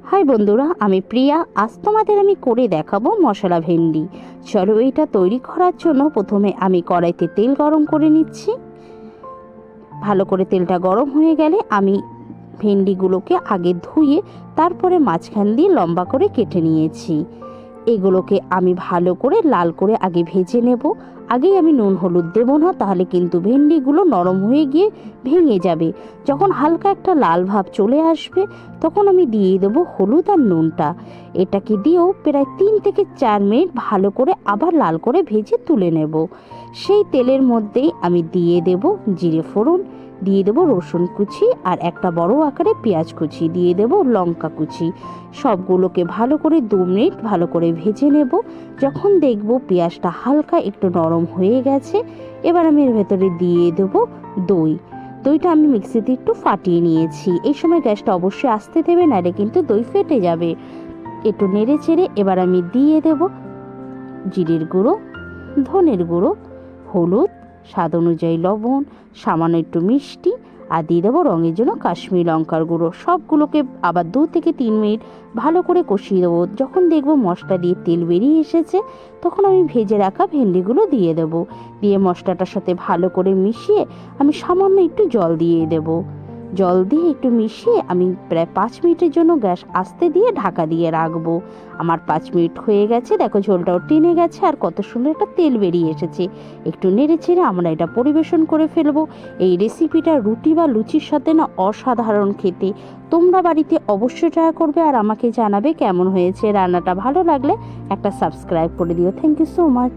High বন্ধুরা, আমি প্রিয়া। আজ তোমাদের আমি করে দেখাবো মশলা ভেন্ডি। চলো এইটা তৈরি করার জন্য প্রথমে আমি কড়াইতে তেল গরম করে নিচ্ছি। ভালো করে তেলটা গরম হয়ে গেলে আমি ভেন্ডিগুলোকে আগে ধুয়ে তারপরে মাঝখান দিয়ে লম্বা করে কেটে নিয়েছি। এগুলোকে আমি ভালো করে লাল করে আগে ভেজে নেব। আগেই আমি নুন হলুদ দেবো না, তাহলে কিন্তু ভেন্ডিগুলো নরম হয়ে গিয়ে ভেঙে যাবে। যখন হালকা একটা লাল ভাব চলে আসবে তখন আমি দিয়ে দেবো হলুদ আর নুনটা। এটাকে দিয়েও প্রায় 3 থেকে 4 মিনিট ভালো করে আবার লাল করে ভেজে তুলে নেব। সেই তেলের মধ্যেই আমি দিয়ে দেব জিরে ফোড়ন, দিয়ে দেবো রসুন কুচি আর একটা বড় আকারে পেঁয়াজ কুচি, দিয়ে দেবো লঙ্কা কুচি। সবগুলোকে ভালো করে 2 মিনিট ভালো করে ভেজে নেব। যখন দেখব পেঁয়াজটা হালকা একটু নরম হয়ে গেছে, এবার আমি এর ভেতরে দিয়ে দেবো দইটা আমি মিক্সিতে একটু ফাটিয়ে নিয়েছি। এই সময় গ্যাসটা অবশ্যই আস্তে দেবে, নাহলে কিন্তু দই ফেটে যাবে। একটু নেড়ে চেড়ে এবার আমি দিয়ে দেব জিরের গুঁড়ো, ধনের গুঁড়ো, হলুদ, স্বাদ অনুযায়ী লবণ, সামান্য একটু মিষ্টি আর দিয়ে দেবো রঙের জন্য কাশ্মীরি লঙ্কার গুঁড়ো। সবগুলোকে আবার 2 থেকে 3 মিনিট ভালো করে কষিয়ে দেবো। যখন দেখবো মশলা দিয়ে তেল বেরিয়ে এসেছে তখন আমি ভেজে রাখা ভেন্ডিগুলো দিয়ে দেবো। দিয়ে মশলাটার সাথে ভালো করে মিশিয়ে আমি সামান্য একটু জল দিয়ে দেবো। জল দিয়ে একটু মিশিয়ে আমি প্রায় 5 মিনিটের জন্য গ্যাস আস্তে দিয়ে ঢাকা দিয়ে রাখবো। আমার 5 মিনিট হয়ে গেছে, দেখো ঝোলটাও টেনে গেছে আর কত সুন্দর একটা তেল বেরিয়ে এসেছে। একটু নেড়ে চেড়ে আমরা এটা পরিবেশন করে ফেলবো। এই রেসিপিটা রুটি বা লুচির সাথে না অসাধারণ খেতে। তোমরা বাড়িতে অবশ্যই ট্রাই করবে আর আমাকে জানাবে কেমন হয়েছে। রান্নাটা ভালো লাগলে একটা সাবস্ক্রাইব করে দিও। Thank you so much.